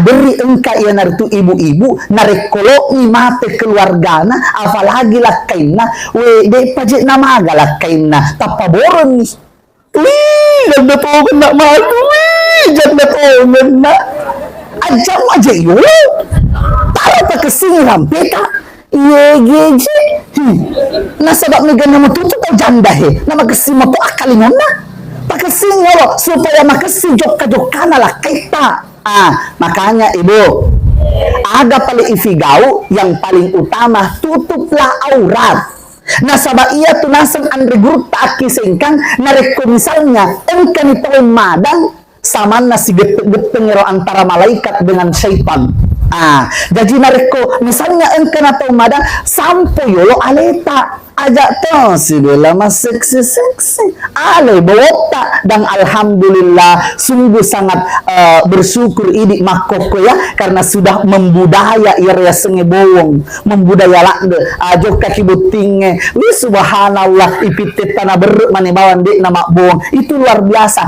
beri engka ya naritu ibu-ibu narekolo ni mate keluargana apalagi lakaina we de pajek nama lakaina tapaboron ni janda tongen nak madu janda tongen nak ajam aja yo tara pa kesini rampeta iya geje nasabak megana mututu ta janda he nama kesima po akalingan na pakasing lo supaya makasih jok-jokana lah kita. Makanya ibu, ada paling ifigau yang paling utama tutuplah aurat. Nasabah iya tunasan andre grup taki sengkang nareko misalnya engkan itu madang sama nasi geteng antara malaikat dengan syaitan. Jadi nareko misalnya engkan atau madang sampai yolo aleta ajak tuh si bela mas seksi ale bawota dan alhamdulillah sungguh sangat bersyukur ini makoko ya karena sudah membudaya area senge bowong membudaya lakde ajo kaki butingnya li subhanallah ipite tanah beruk manebawan dek nama bowong itu luar biasa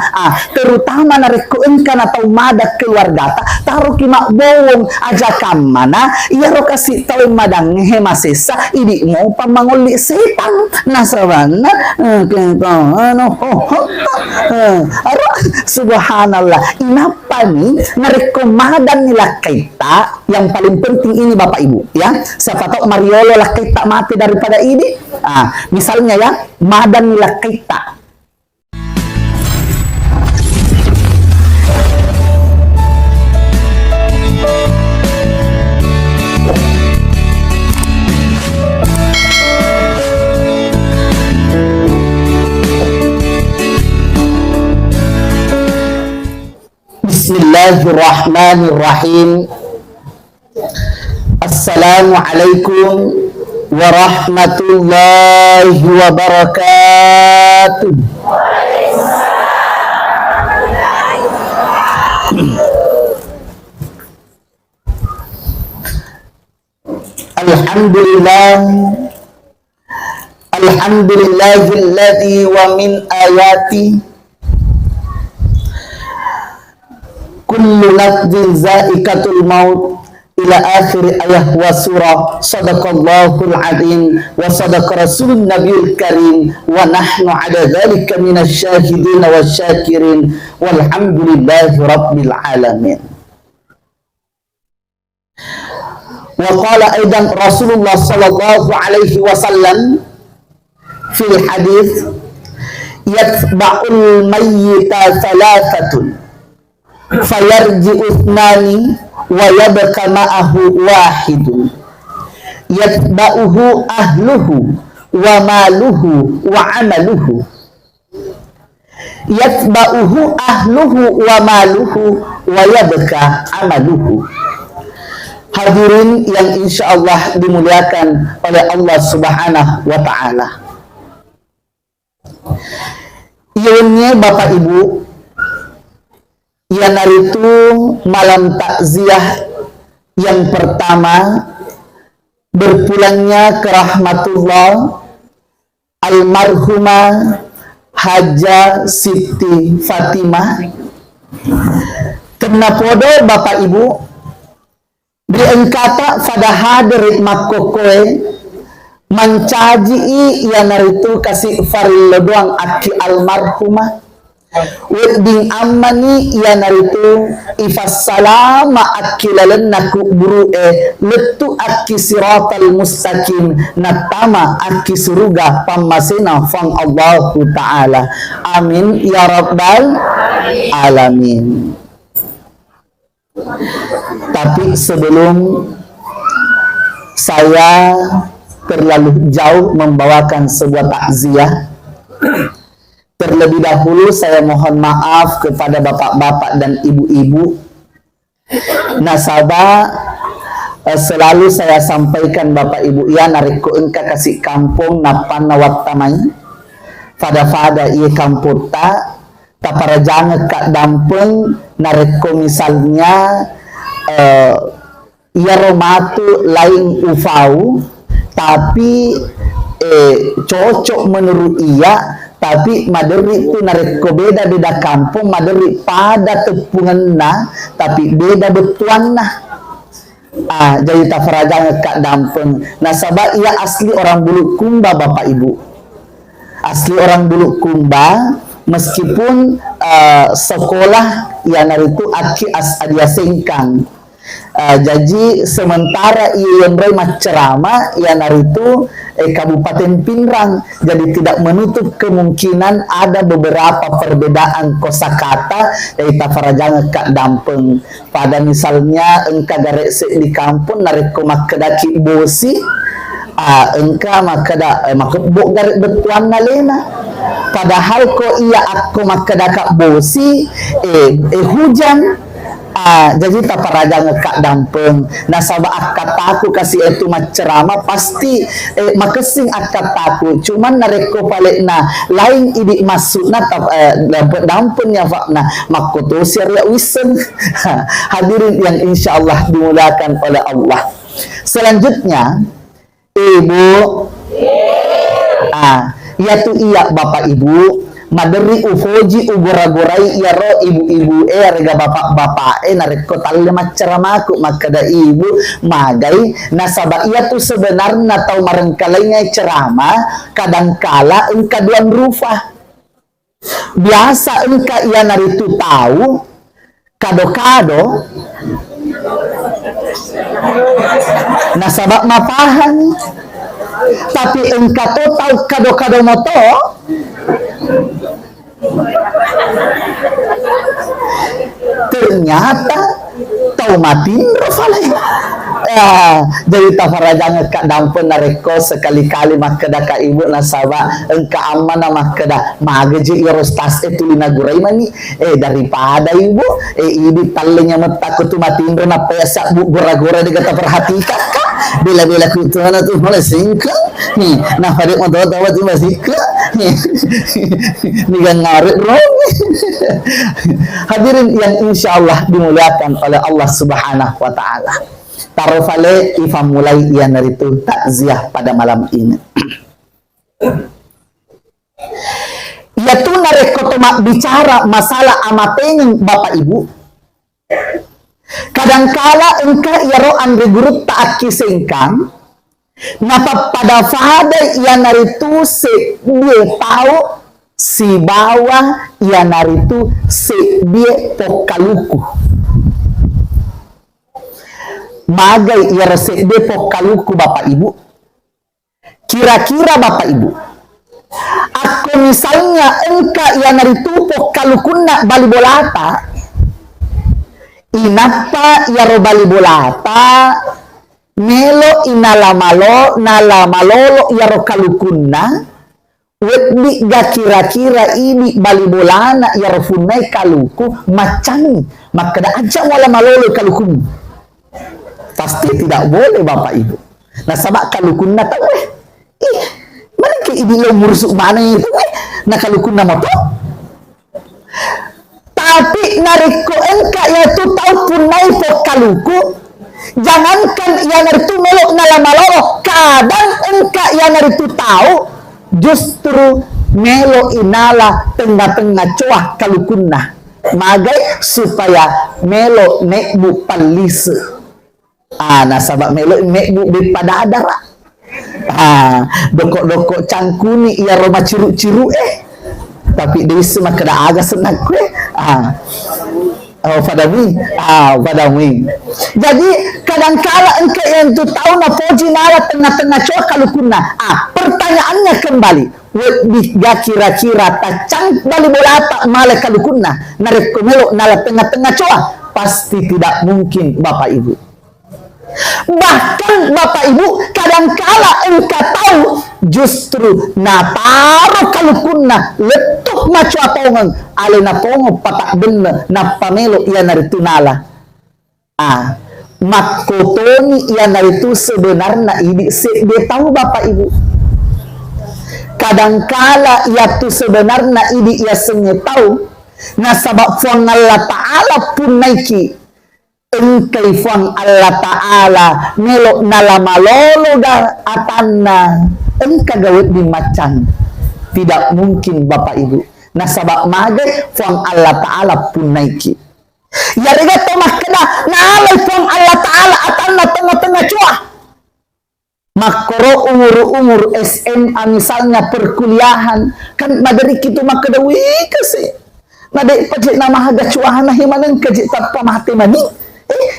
terutama nareko engkan atau madak keluarga taruh kimak bowong ajakan mana iya ro kasih tahu madang hemasesa ini mau pamangoli setan nasabana subhanallah inapa nih narekomadan nila kita yang paling penting ini bapak ibu ya siapa tahu Mariolo lah kita mati daripada ini misalnya ya madan nila kita Bismillahirrahmanirrahim. Assalamualaikum warahmatullahi wabarakatuh. Alhamdulillahilladzi wa min ayati kullu nafsin za'iqatul maut ila akhir ayah wa surah sadaqallahul azim wa sadaqa rasulun nabiyul karim wa nahnu ala dhalika minasy syahidin wasyakirin walhamdulillahi rabbil alamin. Wa qala aidan Rasulullah sallallahu alaihi wasallam fil hadits yatba'ul mayyita thalathatun fayarji'u ithnani wa yabqa ma'ahu wahidun yatba'uhu ahluhu wa maluhu wa amaluhu yatba'uhu ahluhu wa maluhu wa yabqa amaluhu. Hadirin yang insya Allah dimuliakan oleh Allah subhanahu wa ta'ala, ianya bapak ibu yang itu malam takziah yang pertama berpulangnya ke rahmatullah almarhumah Haja Siti Fatimah. Kena podo bapak ibu diengkata pada hadir makokoe mencaji yang itu kasih faril doang aki almarhumah Weding amani ya naritu ifas salama akilalan naku buru letu aki siratal mustaqim natama aki suruga pamasina fang Allahu ta'ala amin ya rabbal alamin. Tapi sebelum saya terlalu jauh membawakan sebuah takziah, terlebih dahulu saya mohon maaf kepada bapak-bapak dan ibu-ibu. Nasabah selalu saya sampaikan bapak ibu ya nariko engka kasih kampung napan nawattamai fada-fada iya kampung ta para jangan kak dampeng nariko misalnya iya romatu lain ufau tapi cocok menurut iya tapi maderi tu nareko beda-beda kampung, maderi pada tepungan na, tapi beda betuan na. Jadi tafaragang kak dampeng. Nah sabab ia asli orang Bulukumba Bapak Ibu. Asli orang Bulukumba, meskipun sekolah ia naritu aki adia sengkang. Jadi sementara ia yang bercerama ia naritu Kabupaten Pinrang, jadi tidak menutup kemungkinan ada beberapa perbedaan kosakata dari tafarajangan kak dampeng. Pada misalnya engka garek di kampung nareko makedaki bosi, engka makeda makebok garek betuan nalena. Padahal ko ia aku makedaka bosi hujan. Jadi taparaga ngekak dampeng. Nah sabab akataku kasih itu macerama pasti makesing akataku. Cuman nareko palik na lain idi masukna dampeng ya fakna makoto siria wisen. Hadirin yang insyaallah dimudahkan oleh Allah. Selanjutnya Ibu yaitu iya Bapak Ibu maderi ufoji ugora-gorai yaro ibu-ibu rega bapak-bapak nareko talle maceramaku makada ibu magai nasaba ia tu sebenarnya tau marengkalainya ceramah kadangkala engka duan rupa biasa engka ia naritu tahu kado-kado nasaba mapahang tapi engka to tahu kado-kado moto ternyata tau matin rofalai. Jadi tafarajangan kak dampun nareko sekali-kali makeda ka ibu nasaba engka amana makeda magaji irostas itu linagurai mani daripada ibu ibu talenya metaku tu matin na pesa bu gora-gora digata perhatikan ka bila-bila kutuana tu mulai singkang nih nah pada motor-motor tu masih nigan ngarit rong. Hadirin yang insyaallah dimuliakan oleh Allah Subhanahu wa taala. Tarofale ifa mulai ia naritu takziah pada malam ini. Yaitu nareko bicara masalah amatening Bapak Ibu. Kadangkala engka iaro andre guru taat kisengkang napa pada fada ia naritu se dia tahu si bawah ia naritu se dia pokaluku magai ia se dia pokaluku Bapak Ibu. Kira-kira Bapak Ibu aku misalnya engka ia naritu pokalukuna bali bolata inapa iaro bali bolata melo nalamalolo yaro kalukunna weddi ga kira-kira ini bali bolana yaro funai kaluku macam makada aja wala malolo kalukun pasti tidak boleh Bapak Ibu. Nah sabak kalukunna tahu mana ke ini lo mursuk mana itu nah kalukunna moto tapi nariko engka yaitu tahu punai pokaluku. Jangankan yang itu melok nalamaloro, kadang engka yang itu tahu justru melo inala tengah-tengah coah kalukunna magai supaya melo nekbu palise nasabak melo nekbu daripada adara dokok-dokok cangkuni ia roma ciru-ciru tapi dia semua kena agak senang Fadawi. Jadi kadangkala engkau yang tu tahu na poji nala tengah-tengah coa kalukuna. Pertanyaannya kembali, ga kira-kira tacang bali bolata male kalukuna narekomelo nala tengah-tengah coa pasti tidak mungkin Bapak Ibu. Bahkan Bapak Ibu kadangkala engkau tahu justru nataro kalukuna letup maco atongan ale na pongo patak bener na pamelo ia naritunala makotoni ia naritu sebenarnya ini dia tahu Bapak Ibu kadangkala ia tu sebenarnya ini ia senye tahu na sabab fuang Allah Ta'ala pun naiki engkai fuang Allah Ta'ala melo nalamalolo da atanna engka gawit di macan Tidak mungkin Bapak Ibu. Nah sabab magai fang Allah Ta'ala pun naiki. Ya rega tomah kena nalai fang Allah Ta'ala atanna tengah-tengah cuah. Makro umur SMA misalnya perkuliahan kan madari kitu makadawi kasi. Madai pajik nama haga cuahana himanan kajik tanpa mahati mani.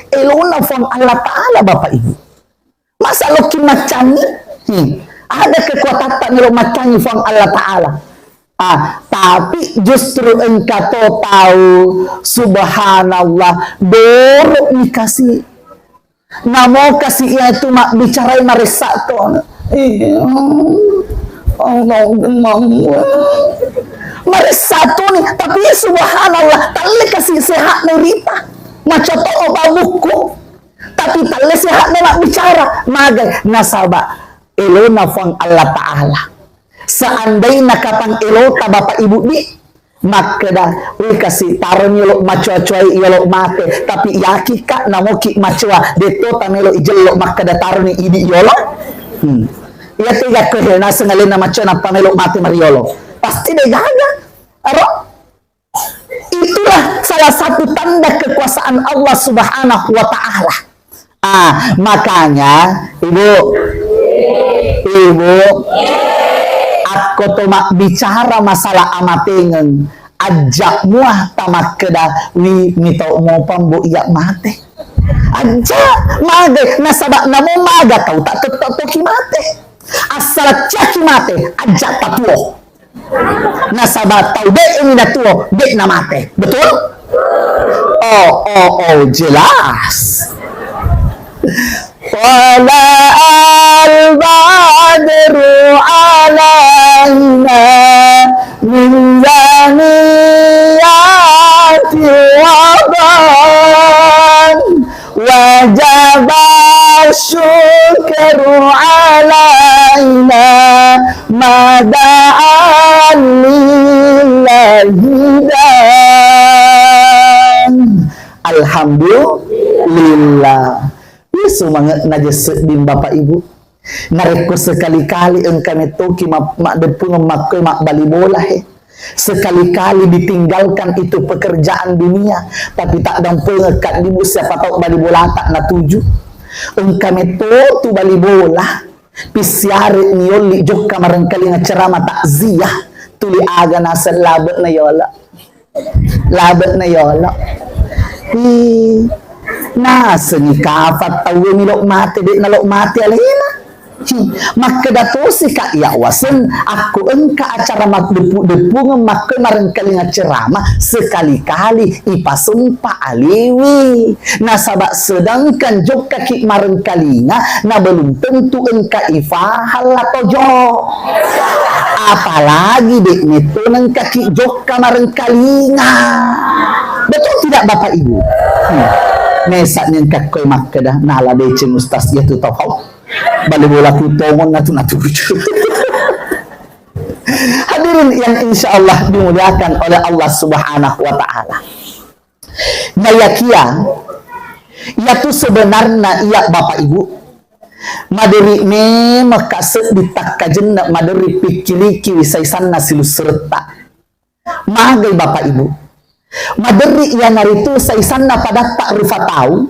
Elona fang Allah Ta'ala Bapak Ibu. Masa lo kimacani? Ada kekuatan tak lo macani fang Allah Ta'ala. Tapi justru engkau tahu subhanallah dorok nih kasih. Namo kasih ia itu mak bicara marisa tuh. Marisa tuh nih, tapi subhanallah tali kasih sehat nerita. Macam tu obat buku. Tapi tali sehat mak bicara. Magai nasabah elona fang Allah Ta'ala. Seandainya kapang elota Bapak Ibu di maka dah kasih taruh nyelok macua-cuai yelok mate tapi yaki kak namoki macua deto tamelo ijelok maka dah taruh ni idi yolo ya tiga kehena sengalena macua na pamelo mate mariolo pasti deh gaga aro itulah salah satu tanda kekuasaan Allah Subhanahu wa Ta'ala. Makanya ibu aku tuh mak bicara masalah amatengen ajak muah tamak kedah wi mitau mau pambu iya mate ajak mage nasabak namo maga kau tak tetap toki mate asal caki mate ajak tatuo nasabak tau dek ini datuo dek na mate betul oh jelas. Wala al-badru alaina min zaniyati waban wajaba syukru alaina mada'an lillahi dan alhamdulillah. Semangat najas din Bapak Ibu nareko sekali-kali engkau metoki mak depung mak bali bola sekali-kali ditinggalkan itu pekerjaan dunia tapi tak dampu ngekat di siapa tahu bali bola tak na tuju engkau meto tu bali bola pisiare nioli joka marengkali ngacerama takziah tuli aga nasel labet na yola nah seni kafat tahu milok mati dek nalok mati alena maka dato si kak ya wasen aku engka acara mak depung mak kemarin kali ngacerama sekali-kali ipasumpa aliwi nasabak sedangkan jok kaki maren kalinya na belum tentu engka ifahal atau jok apalagi dek itu neng kaki jok kemarin kalinya betul tidak Bapak Ibu mesak yang kakoi makkedah nala decen ustaz ya tu tau balik bola kutongon natu hadirin yang insya Allah dimuliakan oleh Allah Subhanahu wa Ta'ala. Nah ya tu sebenarnya iya Bapak Ibu maderi ne makasih ditakajen maderi pikiriki wisaisan nasilu serta magai Bapak Ibu maderi yang naritu saisana pada tak rufa tahu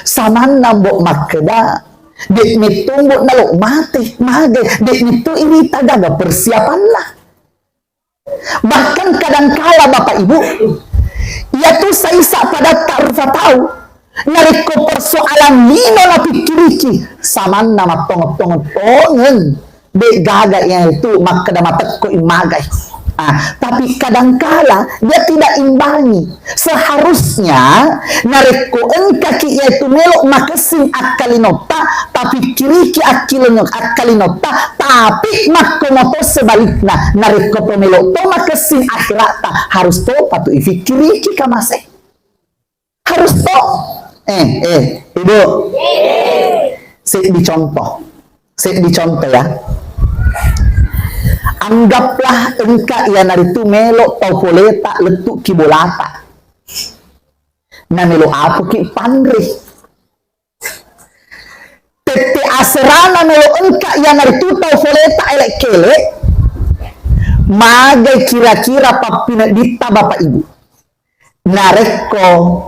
sama nambok makeda dek nitumbuk nalok mati mage dek nitu ini tagaga persiapan lah bahkan kadangkala Bapak Ibu ia tu saisa pada tak rufa tahu nariko persoalan lino na pikiriki sama nama tongon dek gaga yang itu makeda matek ko imagai. Tapi kadangkala dia tidak imbangi. Seharusnya nareko kaki yaitu melok makasin akalinota tapi kiriki akalinota tapi makomoto sebaliknya nareko pemelok to makasin akhirata harus to patu ifikiriki kamase harus to ibu saya dicontoh ya. Anggaplah engka ya naritu melo taufoleta letuk kibolata na melo apa ki pandre tete aserana melo engka ya naritu taufoleta elek kele magai kira-kira papina dita Bapak Ibu nareko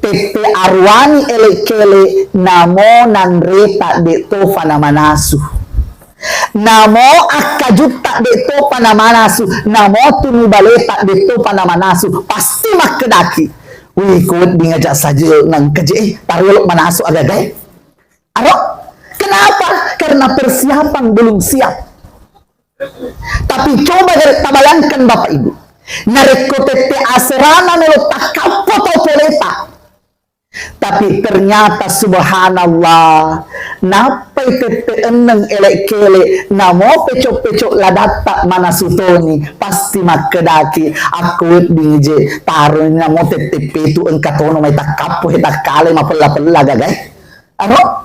tete arwani ele-kele namo nanreta de tofa namanasu namo akajuta de tofa namanasu namo tunubaleta de tofa namanasu pasti makedaki wih kuat di ngajak saja nang keje tarulok manasu agak aro kenapa karena persiapan belum siap. Tapi coba tabayangkan Bapak Ibu nareko tete aserana nelo takapo tau poleta. Tapi ternyata subhanallah napai tete eneng elek-kele namo pecok-pecok ladata mana sutoni pasti makedaki aku dinje taruh namo tete petu engkatono mai takapo hetak kale mapela-pela gagay ano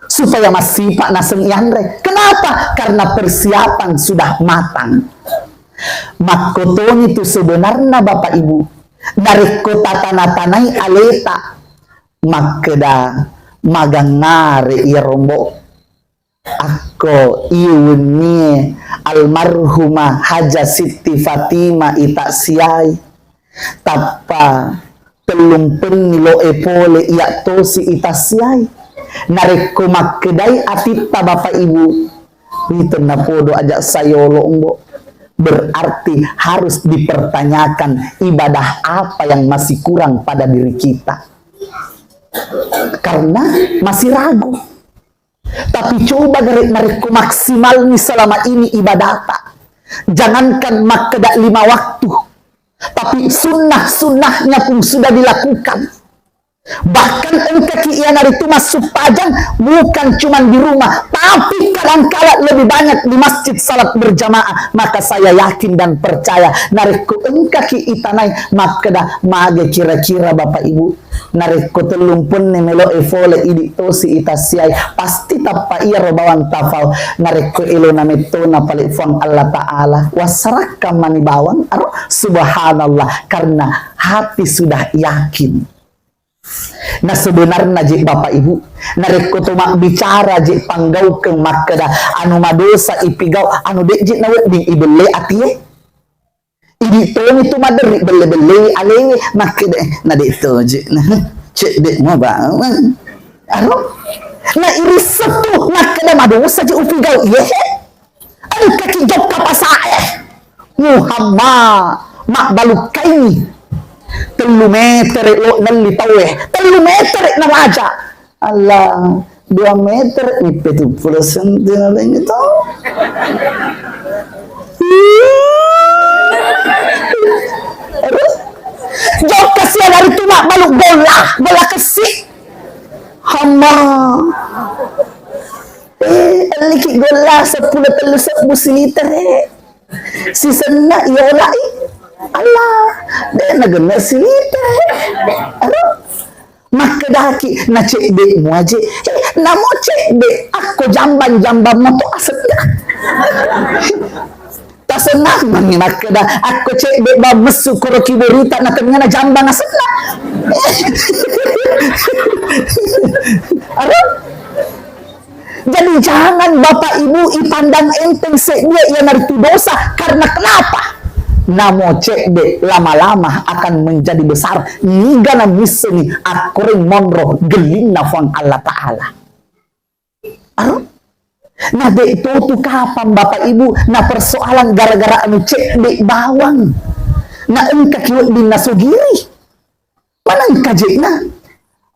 supaya masih Pak Nasem Yandre. Kenapa? Karena persiapan sudah matang. Makotoni itu sebenarnya Bapak Ibu dari kota tanah-tanai aleta makeda magangare irombo ako iuni almarhumah Haja Siti Fatima itaksiai tapa telung penilo epole iya tosi itaksiai nareko makedai atita Bapak Ibu itu napodo ajak sayolo umbo berarti harus dipertanyakan ibadah apa yang masih kurang pada diri kita karena masih ragu. Tapi coba nareko maksimal nih selama ini ibadah jangankan makeda 5 waktu tapi sunnah-sunnahnya pun sudah dilakukan. Bahkan engkaki iana itu masuk pajang bukan cuma di rumah tapi kadang-kala lebih banyak di masjid salat berjamaah. Maka saya yakin dan percaya nareko engkaki itanai makeda mage kira-kira Bapak Ibu nareko telung pun nemelo evole idi tosi itasiai pasti tapa iya robawan tafal nareko ilo nametona palik fang Allah Ta'ala wasarakam manibawang subhanallah karena hati sudah yakin. Nah sebenarnya jik Bapak Ibu nareko tumak bicara jik panggau ke makeda anu madosa ipigau anu dek jik nawet di ibele atie idi toni tu maderi bele-bele alewe makeda na dek to jik cek dek mo ba anu na iri setu makeda madosa jik upigau ye anu kaki jok kapasae Muhammad mak balukai 3 meter lo nali tawe 3 meter na raja Allah 2 meter ipetu pulasan din lang ito jauh kasi dari tumak baluk bola kasi hama liki gola 10 busiliter si sena iolai Allah dia nagana silita ano makadaki na cek de mo aje namo cek de ako jamban mo to asatna tasenah mangi makada ako cek de ba mesu kuro kiberita na kanya na jamban asatna ano jadi jangan Bapak Ibu ipandang enteng sedia yang naritu dosa karena kenapa? Namo cek de lama-lama akan menjadi besar niga na miseni akoring monro gelin na fang Allah Ta'ala nah de itu tuh kapan Bapak Ibu na persoalan gara-gara anu cek de bawang na engka kiwet din nasugiri mana engka jek na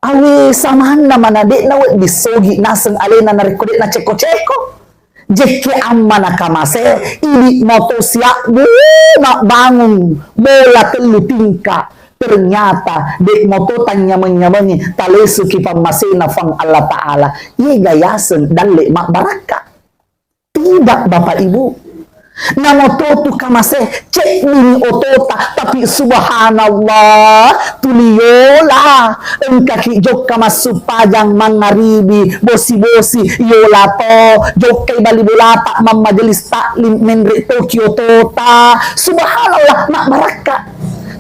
awe samahan na mana de na wet disogi naseng alena na rekodet na ceko-ceko jeke amana kamase ini moto siap nak bangun bola telu tingkah ternyata dek moto tanya menyamani talesu kipa masina fang Allah Ta'ala ye gayasen dalle mak baraka tidak Bapak Ibu na moto tu kamase cek mini otota tapi subhanallah tuliyola engkaki jok kamasu pajang mangaribi bosi-bosi yola to jok kay bali bulata mam majelis taklim menre Tokyo tota subhanallah mak baraka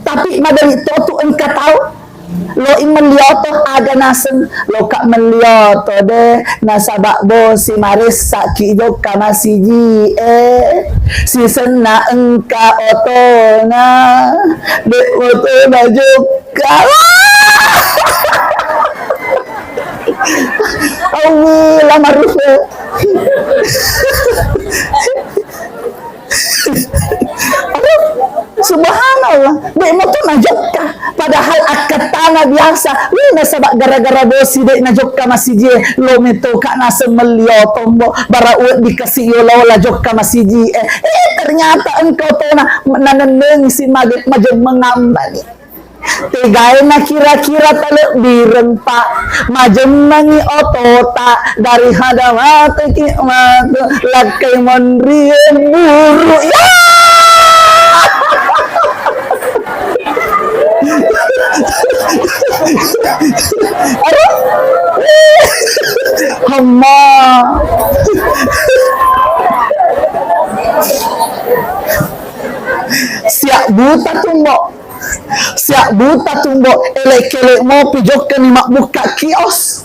tapi madali to tu engka tahu Lo imelioto aga nasen lo kak melioto de nasabak bo si marisa ki joka masiji si sena engka oto na de oto na joka awi lama rufe subhanallah dek mo to najokka padahal akad tanah biasa lu nasabak gara-gara bosi dek najokka masiji lo meto ka nasa melio tombo bara uat dikasih yo la jokka masiji ternyata engkau to na naneneng si magit majog mengambani tegain na kira-kira talo bireng pak majemangi otota dari hadamate kimat lakai mondrien buru ya aduh hamba siap buta tumbo elek-elek mau pijokkan ni mak buka kios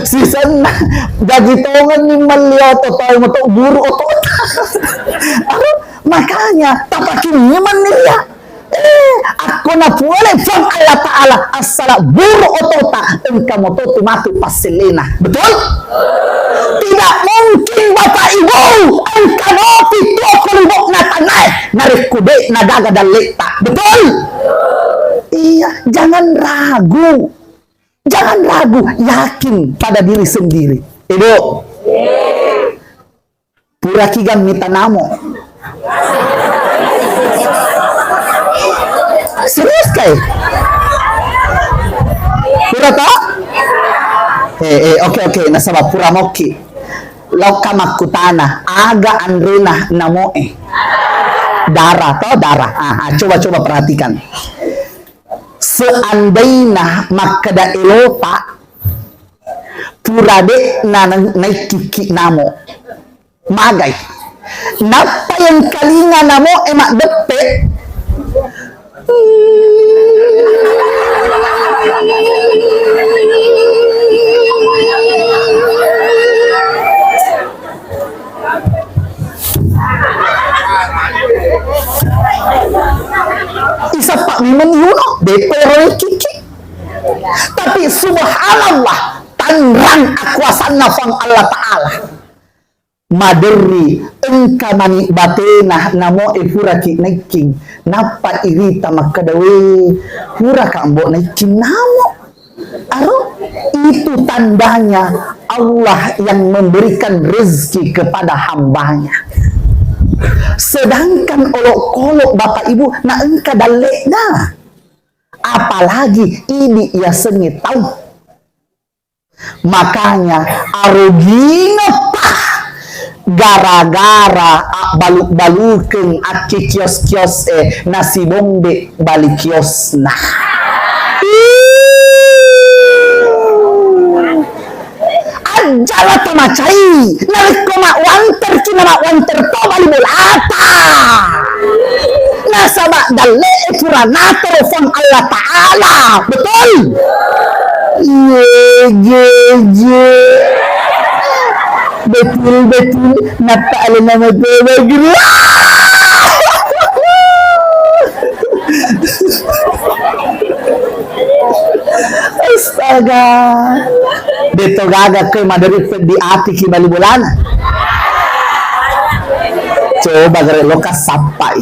si sana dagi tongan ni melioto tahu moto buru otot makanya tapakin nyaman nih ya aku na boleh fang Allah Ta'ala asala buru otota engkau moto mati paselena betul? Tidak mungkin Bapak Ibu engkau moto kolibok na tanay narik kude nagaga dalita betul? Iya, jangan ragu, yakin pada diri sendiri. Ibu, pura kigan mita namo. Serius kay? Pura to? Oke, nasaba pura moki. Loka makutana, aga andrena namoe. Darah. Coba perhatikan. Seandainya makada elota purade na naikiki namo magay napa yang kalinga namo emak depe isa pak mimen yuno depe kiki tapi subhanallah tanrang akuasan nafang Allah Ta'ala maderi engka mani batena namo puraki naiking napa irita makadawe puraka ambo naiking namo aro itu tandanya Allah yang memberikan rezeki kepada hambanya. Sedangkan olok-olok Bapak Ibu na engka dalek na apalagi ini ia sengit tahu makanya arugina pah gara-gara baluk-balukeun aki kios-kios nasi bombe balik kiosna anjala tamacai narik koma wanter kina wanter to bali bulata nasaba dalle furanata fang Allah Ta'ala betul betul napa ala nama bagri astaga beto gaga kay madari di ati ki balibulana coba gare lokas sampai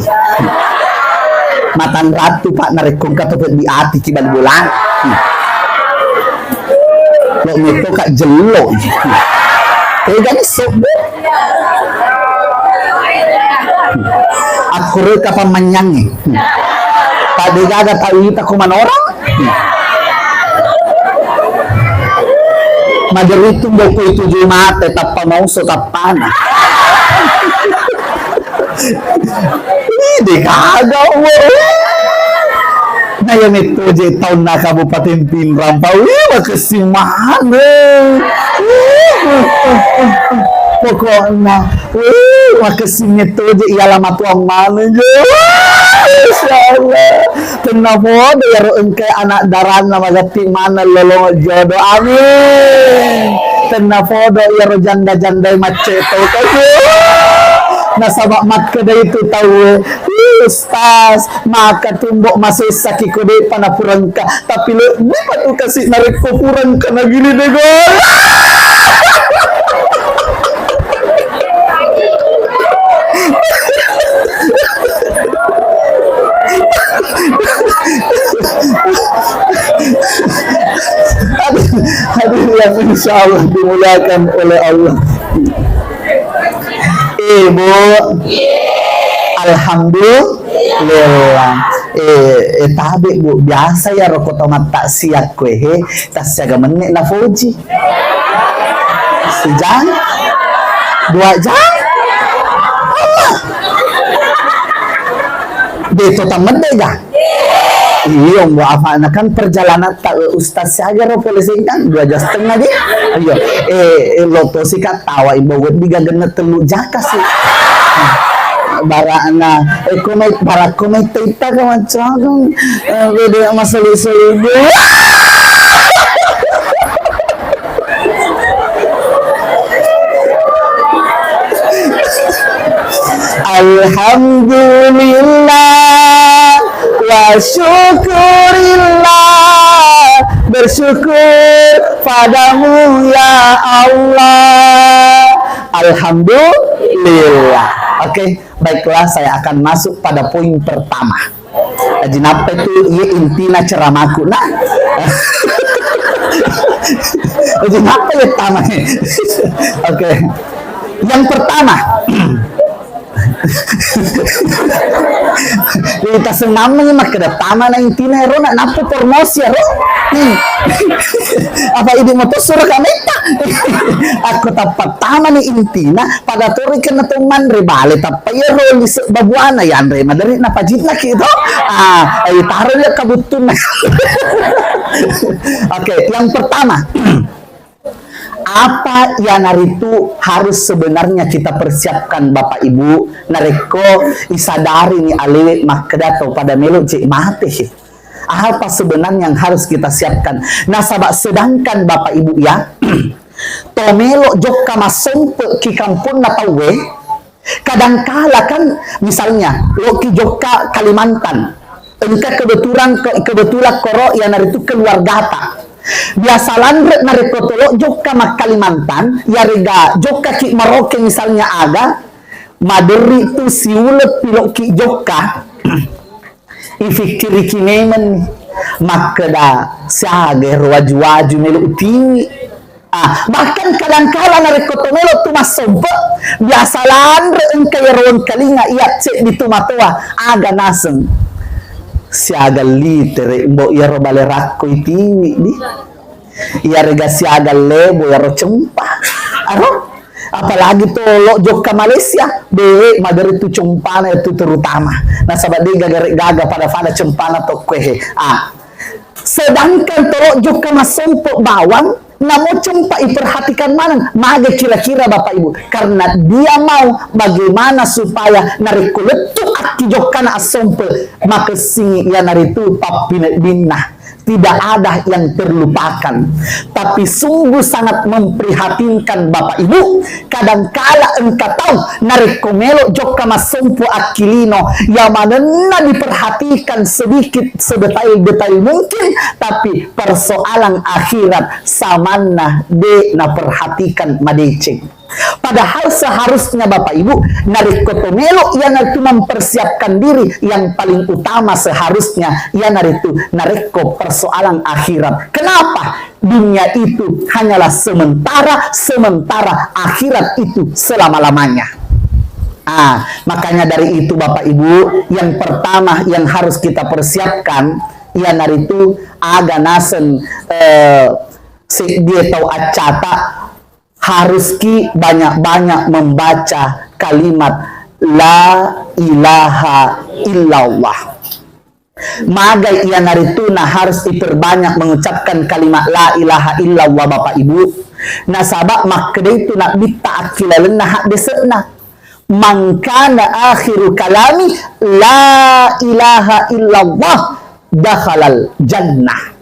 matan ratu pak narekong katupet di ati ki balibulana lo nito kak jelo gani sobo aku reka pamanyangi tadi gaga tawita kuman orang magaritung daw ko ito jumate tapamauso tapana hindi kagaw mo ngayon ito je taon na kabupaten Pinrampaw makasimahan pokoknya makasing ito je iyalah matuang manager Insya Allah. Kenapa dia engke anak daran nama jati mana lolong jodoh. Amin. Kenapa dia janda-janda maceto kayu. Nasabak mat kedai itu tahu Ustaz maka tumbok masih sakit kode panapurang ka tapi lo di patu kasih narik kupurang ka na gini dego. Hadirin yang insya Allah dimuliakan oleh Allah. Ibu, alhamdulillah. Tabi bu biasa ya rokok tomat tak siap kue tak siaga menit na Fuji. Sejam, 2 jam. Beto tamat deh ga? Iya, mau apa kan perjalanan tak Ustaz saja ro polisi kan 2,5 jam dia. Ayo, loto sih tawa ibu buat digagenet telu jaka sih. Barana, komai tita ka macam, beda masalah solusi. Alhamdulillah wa syukurillah, bersyukur padamu ya Allah. Alhamdulillah. Oke, baiklah saya akan masuk pada poin pertama. Jadi apa itu intinya ceramahku nah. Jadi apa ya pertamanya? Oke. Yang pertama, kita senamanya mak kedatama na intina ro na napo promosi ro. Apa ini motor suruh kami tak? Aku tak pertama ni intina pada tori kena teman rebale tapi ya ro di babuana ya andre madari na pajit na gitu. Ay taruh dia kabutun. Oke, yang pertama. Apa yang itu harus sebenarnya kita persiapkan Bapak Ibu nareko isadari ni alewe makdato pada melo cik mate. Apa sebenarnya yang harus kita siapkan? Nah sabak sedangkan Bapak Ibu ya tomelo jokka masompe ki kampung na tawe kadangkala kan misalnya lo ki jokka Kalimantan engka kebetulan koro yang itu keluarga ta biasa landret nareko tolo jokka mak Kalimantan ya rega jokka ki Maroke misalnya ada maderi tu siulet pilok ki jokka ifikiri kinemen makada siage waju-waju melu tinggi bahkan kadang-kala nareko tolo tu masobo biasa landret engka yaron kalinga iya cek di tumatoa aga naseng siaga litere mbok yaro bale rakko itiwi di iya rega siaga lebo yaro cempa aro apalagi tolo jokka Malaysia be madari tu cempana itu terutama nah sahabat dia gaga pada cempana to kwehe sedangkan tolo jokka masompo bawang namun cempa diperhatikan mana maga kira-kira Bapak Ibu karena dia mau bagaimana supaya nariku letuk aki jokana asompe maka singi ya naritu papinat binah tidak ada yang terlupakan tapi sungguh sangat memprihatinkan Bapak Ibu kadangkala engkau tahu nariku melo jokka masompo akilino yang mana diperhatikan sedikit sedetail-detail mungkin tapi persoalan akhirat samana de na perhatikan madeceng padahal seharusnya Bapak Ibu narikotomelo yang itu mempersiapkan diri yang paling utama seharusnya yang itu nariko persoalan akhirat. Kenapa? Dunia itu hanyalah sementara akhirat itu selama-lamanya. Makanya dari itu Bapak Ibu yang pertama yang harus kita persiapkan yang itu aga nasen dia tahu acata harus ki banyak-banyak membaca kalimat la ilaha illallah. Magai ia narituna harus diperbanyak mengucapkan kalimat la ilaha illallah Bapak Ibu. Nasabak makde itu nak bita akilalan hak desena. man kana akhiru kalami la ilaha illallah dakhalal jannah.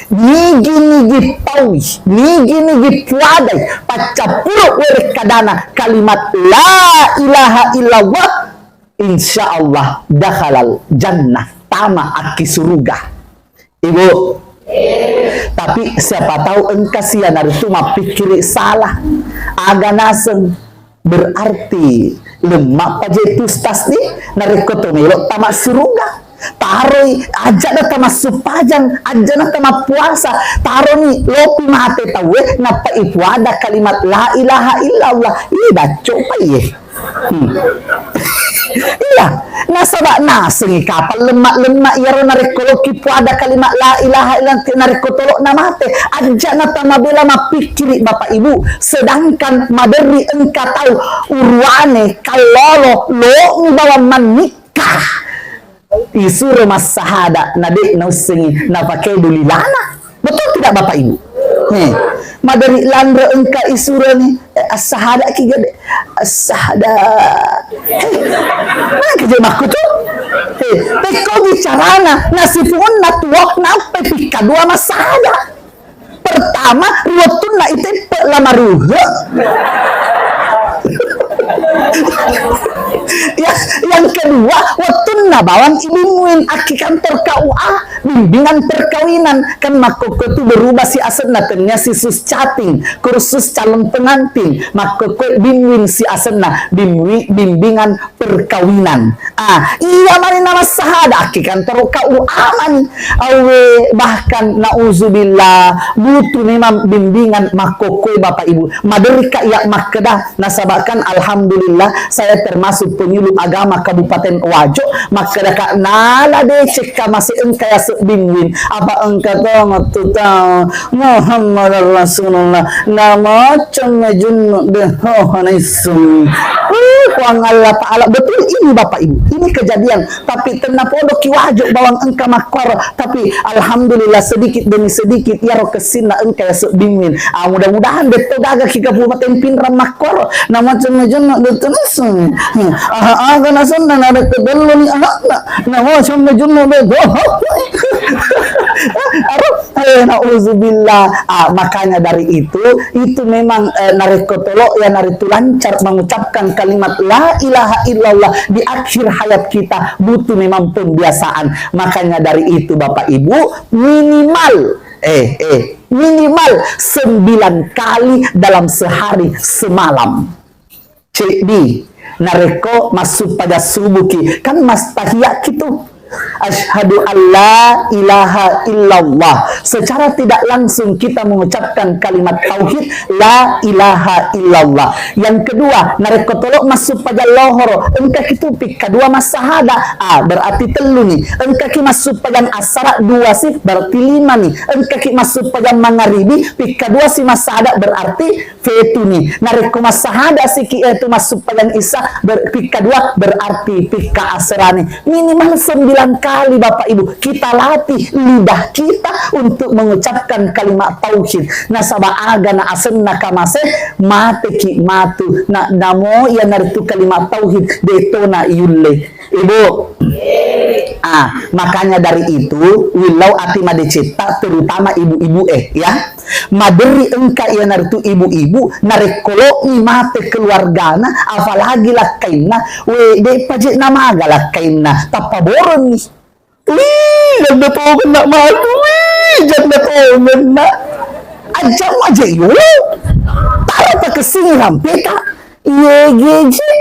Nigi pawi, nigi puadai, pacapuro were kadana kalimat la ilaha illallah, insyaallah dakhalal jannah, tama aki surga. Ibu, tapi siapa tahu engkau sian hari itu pikir salah, aganaseng berarti lemak pajetus tasdi narikotomelo tamak surga. Taroi aja na tama supajang aja na tama puasa taroni lopi mate tawe napa ipuada kalimat la ilaha illallah ida coba ye iya nasaba nasengi kapal lemak yaro narikolo kipuada kalimat la ilaha illallah narikotolo namate aja na tama bela mapikiri bapak ibu, sedangkan maderi engka tahu urwane kalolo lo bawa menikah isu rumah sahada nadik nausengi napakai dulilana, betul tidak bapak ibu? Madari landra engka isura ni as-sahada ki gede as-sahada mana kerja maku tu teko bicarana nasifun natuak nape pika dua masahada pertama ruwetun na ite lamaruha yang kedua waktu bawang ibimuin aki kantor KUA bimbingan perkawinan kan makoko itu berubah si asenna tanya si sus chatting kursus calon pengantin makoko bimbing si asenna bimbingan perkawinan iya mari nama sahada aki kantor KUA mani awe bahkan nauzubillah butuh memang bimbingan makoko bapak ibu maderi kaya makedah nasabakan alhamdulillah saya termasuk penyuluh agama Kabupaten Wajo maka dekat nala de cek masih engkau sebingwin apa engkau tahu tahu Muhammad Rasulullah nama cengejun dehohanisun kuang Allah Ta'ala betul ini bapak ibu ini kejadian tapi kenapa do kiwajo bawang engkau makor tapi alhamdulillah sedikit demi sedikit ya rokesina engkau sebingwin mudah-mudahan betul gagak kita Kabupaten Pinram makor nama cengejun dehohanisun agak nasun dan ada kedelu ni anak nama cuma junno bego nauzubillah makanya dari itu memang narikotolo ya naritu lancar mengucapkan kalimat la ilaha illallah di akhir hayat kita butuh memang pembiasaan makanya dari itu bapak ibu minimal 9 kali dalam sehari semalam jadi nareko masuk pada subuki kan mas tahiyat gitu asyhadu alla ilaha illallah secara tidak langsung kita mengucapkan kalimat tauhid la ilaha illallah yang kedua nareko tolok masuk pada lohor engka itu pik kedua masahada berarti telu nih engka ki masuk pada asara 2 sih berarti 5 nih engka ki masuk pada mangaribi pik kedua si masahada berarti fetu nih nareko masahada si ki itu masuk pada isa pik kedua berarti pik asara nih minimal 9 kali bapak ibu kita latih lidah kita untuk mengucapkan kalimat tauhid nasaba aga na asenna kamase mate ki matu na namo ya naritu kalimat tauhid detona yulle ibu makanya dari itu wilau ati madecita terutama ibu-ibu ya maderi engka ya naritu ibu-ibu narekolo mate keluargana apalagi lakaina we de pajek nama aga lakaina tapaboron nih janda tomen nak malu janda tomen nak ajam aja yo taruh pakai sini rampeta yegeje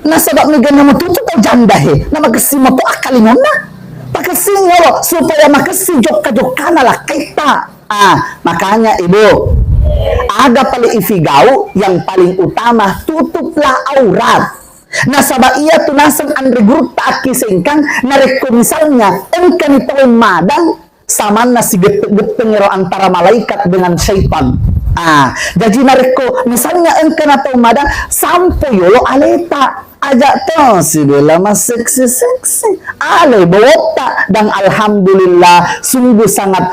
nasabak megan nama tutu tau janda nama kesima tu akalimona pakai sini lo supaya makasi jokka-jokkana lah kita makanya ibu aga paling ifigau yang paling utama tutuplah aurat nasaba iya tunasang andre grup taki sengkang nareko misalnya engkan itu madang sama nasi geteng antara malaikat dengan syaitan jadi nareko misalnya engkan atau madang sampai yolo aleta ajak to si bela mas seksi-seksi alay bawota dan alhamdulillah sungguh sangat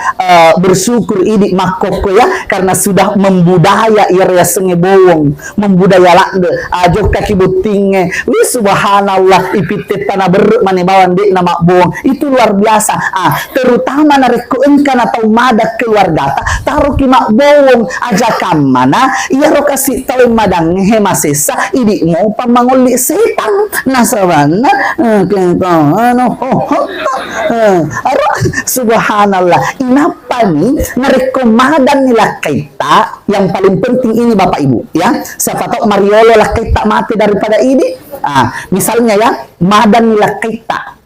bersyukur ini makoko ya karena sudah membudaya ya senge bowong membudaya lakde ajo kaki butinge wih subhanallah ipitit tanah beruk manibawan di nama bowong itu luar biasa terutama nareko engkan atau madak keluarga taruh kimak bowong ajakan mana iya ro kasih tahu madang hemasesa ini mau pamangoli setan nasabana subhanallah inapa nih narekomadan nila kita yang paling penting ini Bapak Ibu ya siapa tahu Mariolo lah kita mati daripada ini misalnya ya madan nila kita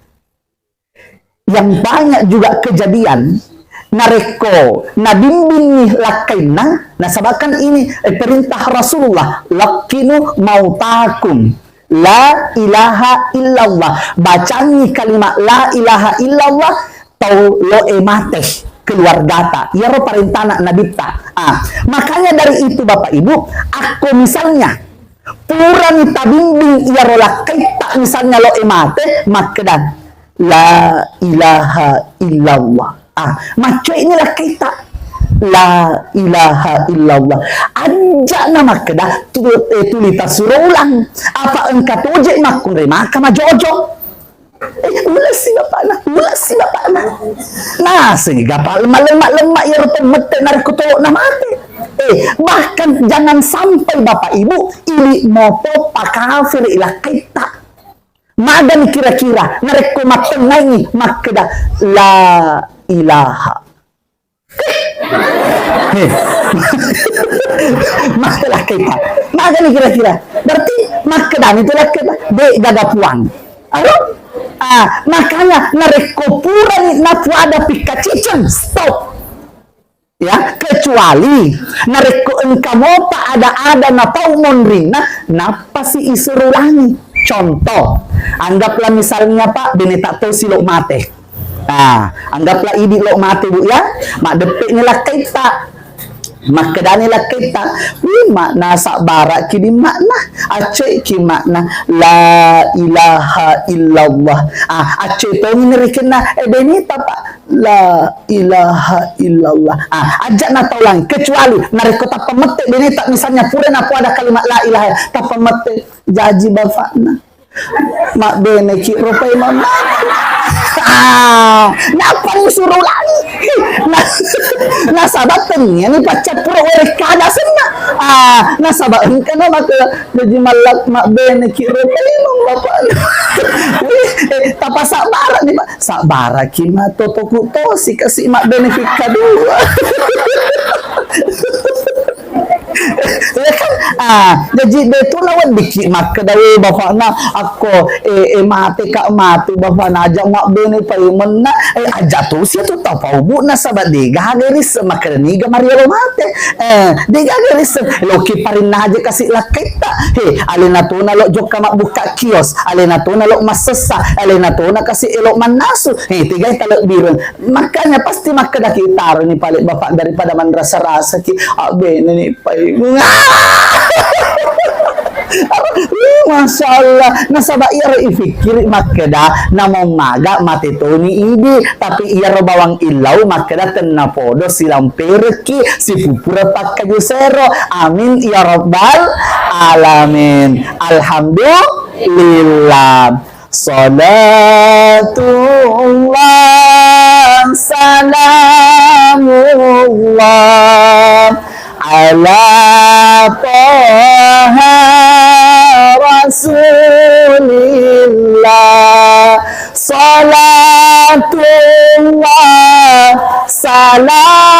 yang banyak juga kejadian nareko nabimbing nih lakaina nasabakan ini perintah Rasulullah lakinu mautakum la ilaha illallah bacangi kalimat la ilaha illallah tau lo emate keluargata ya ro perintah nabita makanya dari itu Bapak Ibu aku misalnya purani tabimbing ya ro lakaita misalnya lo emate makedan la ilaha illallah maco inilah kita la ilaha illallah aja nama kedah tulita suruh ulang apa engkau tujek makun remaka majojo mulasi bapak nah sehingga pak lemak ya rutin mete nariko tolok nama bahkan jangan sampai Bapak Ibu ini mopo pakafir ilah kita madan kira-kira nariko matengai makeda la ilaha masalah kita makan kira-kira berarti makan itulah kita de gagapuan makanya narekopuran napu ada pikacicen stop ya kecuali nareko engkau tak ada napau monrina napa si isurulangi contoh anggaplah misalnya Pak benetak to silok mate anggaplah ini lo mati Bu ya mak depek nilah kita mak kedani lah kita makna sak barak kini makna aceh ki makna la ilaha illallah aceh to ngeri kena benita Pak la ilaha illallah ajak na taulang kecuali nareko tak pemete benita misalnya pura apa ada kalimat la ilaha tak pemete jaji bafakna mak bene ki rupai mama napa suruh lagi nasabatnya ni baca pura oleh kada sena nasabat kana maka jadi malak mak bene kiro memang bapak tapa sabara ni Pak sabara kima totoku tosi kasih mak bene kedua ya kan jadi betul lawan dikit maka dawe bapak na aku mati kak mati bapak na ajak mak bene payuman na ajak tu siya tu tapau bu na sabat diga garis maka niga Mariolo mate diga garis loki parin na aja kasih lakita alina tu na lo jok kamak buka kios alina tu na lo masesa alina tu na kasih elok manasu tiga talok biru makanya pasti maka dah kita ni paling bapak daripada mandrasa rasa ki bene ni payung Masya Allah nasabak iya ifikir makeda namong maga mati toni ini tapi iya bawang ilau makeda tena podo silam perki si pupura pakajusero amin ya rabbal alamin alhamdulillah salatullah salamullah ala taha rasulillah salatullah salamullah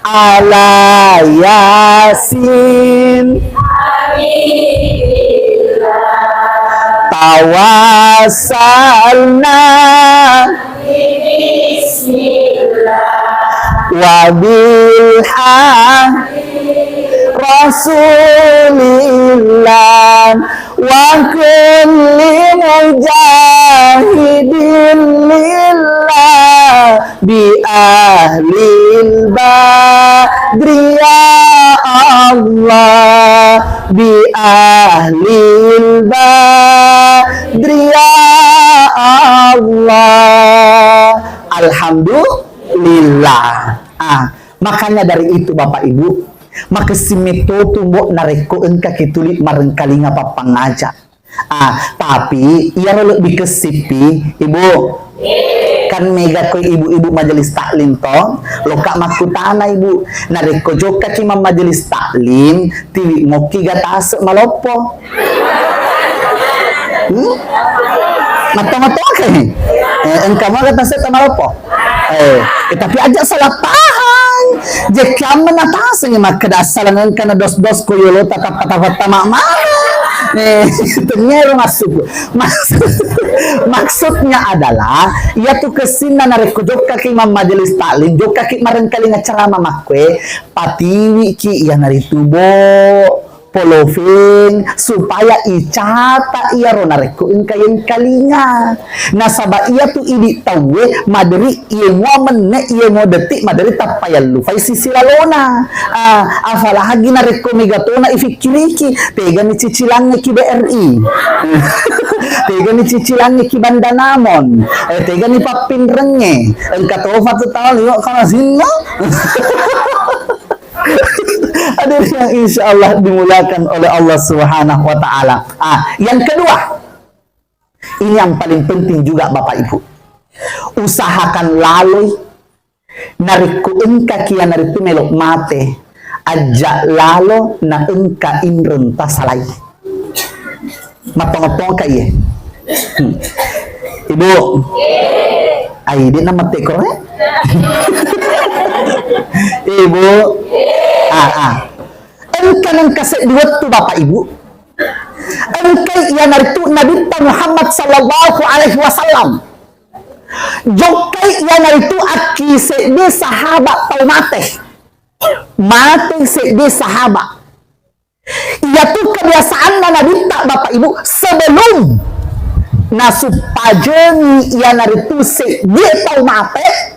ala yasin tawassalna wabilha rasulillah wa kulli mujahidin lillah bi ahlil badri ya Allah bi ahlil badri ya Allah. Alhamdulillah. Makanya dari itu Bapak Ibu, maka si metodo mbok nareko engka kituli marengkali ngapa pangaja. Tapi ia lebih kesipi Ibu. Kan mega ko ibu-ibu majelis taklim to, loka makutana Ibu. Nareko joka cima majelis taklim, tiwi ngoki gatas malopo. Mata-mata kan? Engkau mau kata saya malopo. Tapi aja salah paham. Jika menatasnya maka dasalan karena dos-dos kuyolo tatap kata-kata mak ternyata maksudnya adalah ia tuh kesina nareko joka ki imam majelis taklim joka ki marengkali ngacarama makwe patiwi ki ia naritubo poloving supaya icata ia ronareko engkayang kalinga nasaba ia tuh idi tawe maderi ia mau menek ia mau detik maderi tapayal lufai sisi lalona afalahagi nareko megatona ifikiriki tega ni cicilannya ki BRI tega ni cicilannya ki Bandanamon tega ni papin renge engkatova tuh tahu liok kana sinna Hadir yang insya Allah dimulakan oleh Allah Subhanahu wa Ta'ala. Yang kedua, ini yang paling penting juga Bapak Ibu. Usahakan lalui nariku engka kia nariku melok mate ajak lalo na engka inren tasalai. Matong-matong kaya. Ibu, di nama tekor Ibu, engkau yang kasih duit tu Bapak Ibu, engkau yang naritu Nabi Muhammad sallallahu alaihi wasallam, jokai yang naritu aki sedi sahabat tau mate sedi sahabat. Ia tu kebiasaan Nabi tak Bapak Ibu sebelum nasupajeng yang naritu sedi tau mate.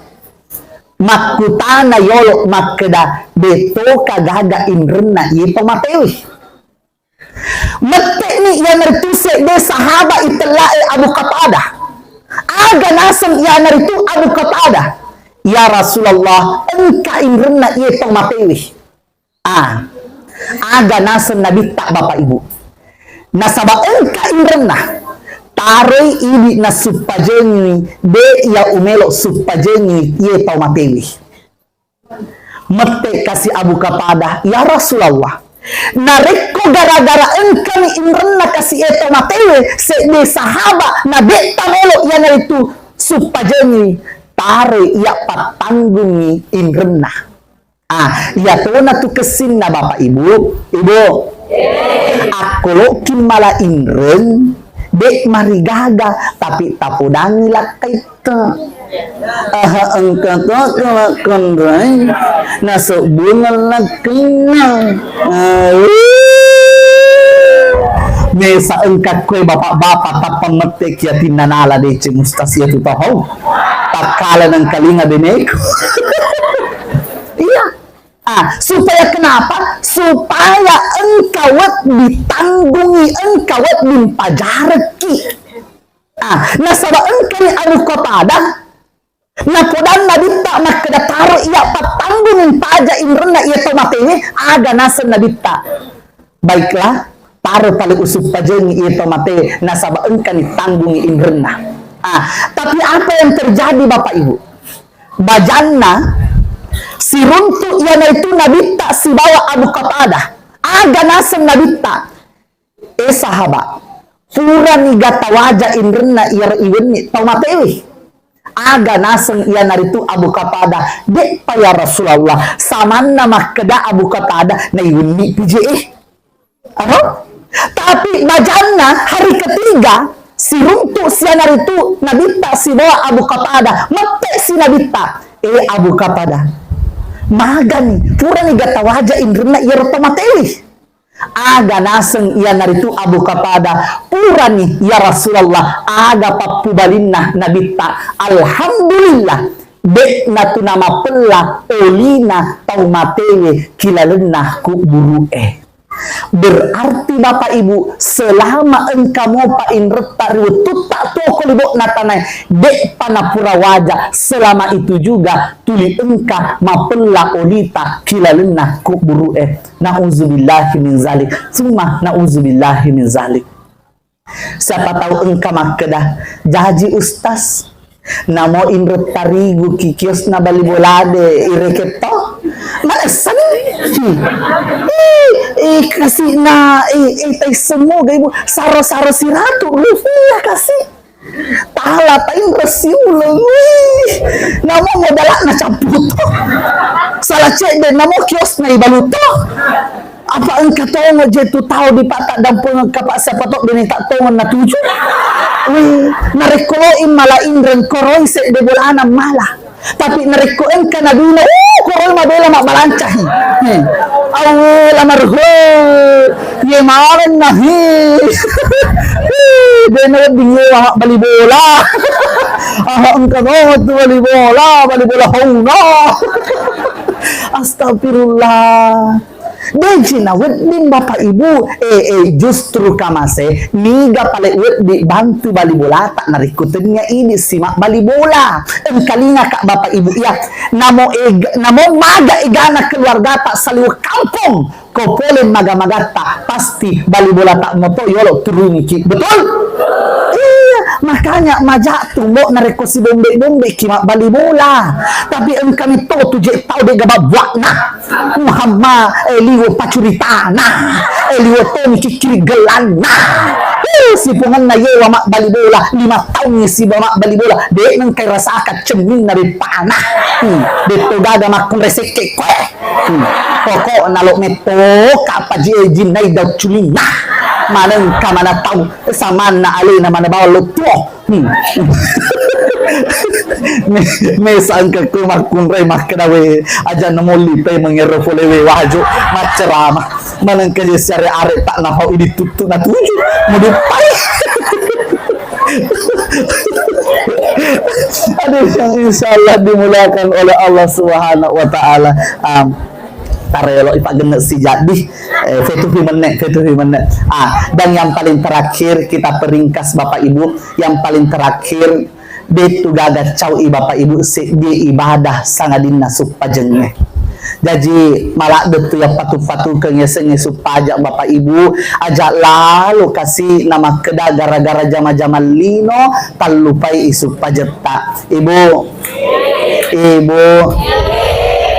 Makutana yolo makeda beto kagaga inrena ye pamatewi mete ni ya naritu de sahaba itlae Abu Qatada aga nasam ya naritu Abu Qatada ya Rasulullah engka inrena ye pamatewi aga nasam nabi tak Bapak Ibu nasaba engka inrena taroy ini na supajeni de ya umelo supajeni ye tau matewi mete kasih Abu Qatada ya Rasulullah nareko gara-gara engkau inrena kasih ye tau matewi se de sahaba na de tamelo ya na itu supajeni taroy ya patanggungi inrena ya tona tu kesin na Bapak Ibu aku lokin malah inren dek marigaga tapi tapudangi lah kaita engkau kelakan rai nasuk bunga lakina mesa engkau kue bapak-bapak tak pemetik ya tinanala dece mustasia tu tahu tak kala ng kalinga benek iya supaya kenapa? Supaya engkau ditanggungi, engkau dimpajareki. Nasaba engkau ni Abu Qatada, napodan nabita makadataru iya patanggungin paja inrena iya tomatene aga nasa nabita. Baiklah, taruh paling usuk pajeng iya tomate nasaba engkau ditanggungi inrena. Tapi apa yang terjadi Bapak Ibu? Bajanna si runtuk yana itu nabita si bawa Abu Qatada aga nasem nabita sahabat pura ni gata waja inrena ira iweni tau matewi aga nasem yana itu Abu Qatada dek pa ya Rasulullah samanna makeda Abu Qatada na iweni pije tapi bajanna hari ketiga si runtuk si yana itu nabita si bawa Abu Qatada mate si nabita Abu Qatada magani pura ni gata waja inrena iya rotomatewi aga naseng iya naritu Abu Qatada pura ni ya Rasulullah aga papubalinna nabita alhamdulillah dek natu nama pela olina tau matewe kilalenah ku burue Berarti Bapak Ibu, selama engkau mau painret tariu tutak toko libok natanay dek panapura wajah, selama itu juga tuli engka mapella olita kilalena kuburu na'udzubillahi min zalik. Summa na'udzubillahi min zalik. Siapa tahu engkau makedah jaji ustaz namo inret tarigu kikios na balibolade ireketo malasan kasih na tay semua ibu saro-saro siratu ya kasih tala tayo rasiulang namo modala na camputo salah cek deh namo kios na ibaluto apa engkau tahu jetu tahu di patak dampung kapak siapa tok bini tak tahu na tujuh narekoloin mala indren koroi se de bolana mala tapi narekoin kana duna koroi mabela mak balancahi awela marho ye mawen nahi bener bingung mak bali bola engkau tahu bali bola hauna astagfirullah. Deji na din Bapak Ibu justru kamase niga pale di bantu bali bola tak narikutennya ini simak bali bola kalinga kak Bapak Ibu ya namo maga igana keluarga tak saliu kampung ko polen maga-maga tak pasti bali bola tak moto yolo turun ki betul. Makanya majak tumbok nareko si bombe kimak bali bola tapi kami to tuje tau de gababwak na Muhammad liwo pacuritana liwo to mikikiri gelan na si pungan na yewa mak bali bola 5 tahun si mak bali bola de nang kay rasa ka cemin na bipana de to gaga mak reseke ko pokok nalok meto ka pajijin nay daw culina manang kamana tahu saman na ali na manabaw luto mesan ka kumakunray makadawe aja namuli pay mangero folewe wajo macerama manang ka sare are tak na hau ini tutu na tuju mudupay ada yang insyaallah dimulakan oleh Allah Subhanahu wa taala. Tarelo ipagenek si jadi fetuhi menek dan yang paling terakhir kita peringkas Bapak Ibu, yang paling terakhir betu gaga cau Bapak Ibu di ibadah sangadina supajengnya. Jadi malak betu ya patu-patu kengesenge supajak Bapak Ibu ajak lalu kasih nama kedah gara-gara jama-jama lino talupai isu pajeta ibu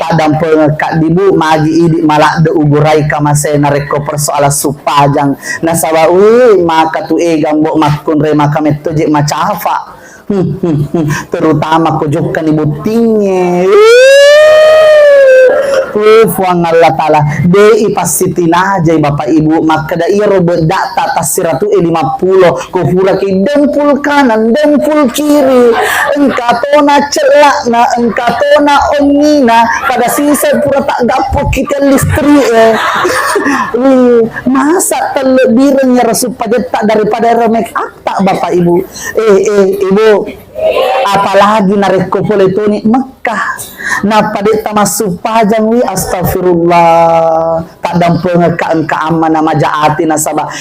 dan pengkat dibu magi idi malak de ugurai kamase nareko persoalan supajang nasaba maka tu gambok makun re makamet toje macafa terutama kujukan ibu tinggi fuang Allah Ta'ala de ipasitina jay Bapak Ibu maka da iro bedata tasiratu 50 kufura ki dempul kanan dempul kiri engkatona celak na engkatona ongina pada sisa pura tak gapo kita listri masa terlebihnya rasul pajeta daripada remek tak Bapak Ibu Ibu apalagi nareko poletoni Mekah na padeta masuk pajang astagfirullah tak dampung keaman nama jaati nasaba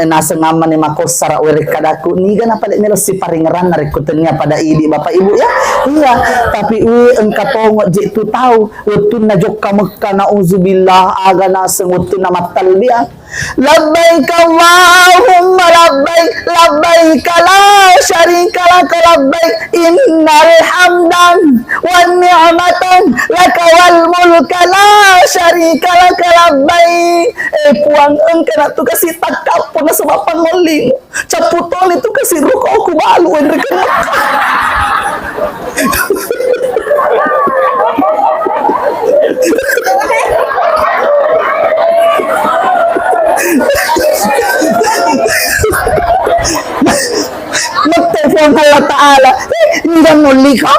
nasa ngaman ni makosara were kadaku niga na palit nila si paringeran narikutenya pada idi Bapak Ibu ya iya tapi engka tongo jitu tahu utun na jokka Mekah nauzubillah aga naseng utun na matalbiya labbaik Allahumma labbaik la syarika lak labbaik innal hamdan wan ni'matan laka wal mulka la syarika lak labbaik puang engke nak tu kasih takap pun sebab pangoling caputol itu kasih ruko aku balu enreken Magtelepon Allah Ta'ala hindi muli ka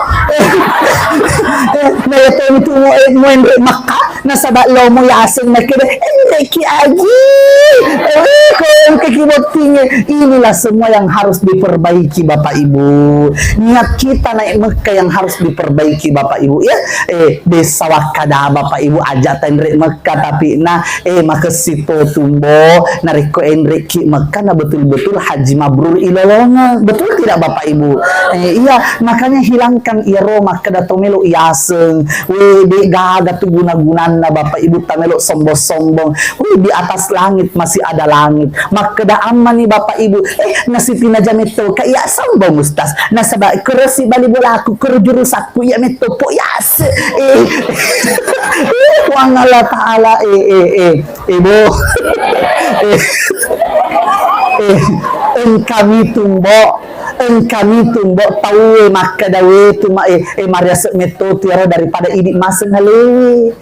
nalato ito mo enre maka nasa balo mo yasing na kira Deki Aji. Kalau kekibotnya, inilah semua yang harus diperbaiki Bapak Ibu. Niat kita naik Mekah yang harus diperbaiki Bapak Ibu ya. Desa wakada Bapak Ibu ajatan rek Mekah tapi maka situ tumbo nariko enreki Mekah na betul-betul haji mabrur ilalonga. Betul tidak Bapak Ibu? Iya, makanya hilangkan Roma kada tomelo iaseng. De gaga tu guna-gunana Bapak Ibu tamelo sombong-sombong. Di atas langit masih ada langit. Maka da aman nih Bapak Ibu. Nasi tina jamito kaya sombong Ustaz. Nasaba kerasi bali bola aku kerjurus aku ya meto po yas. Wang Allah Ta'ala Ibu. Kami tumbo tahu maka dawe tu Maria meto tiara daripada idik masing halewi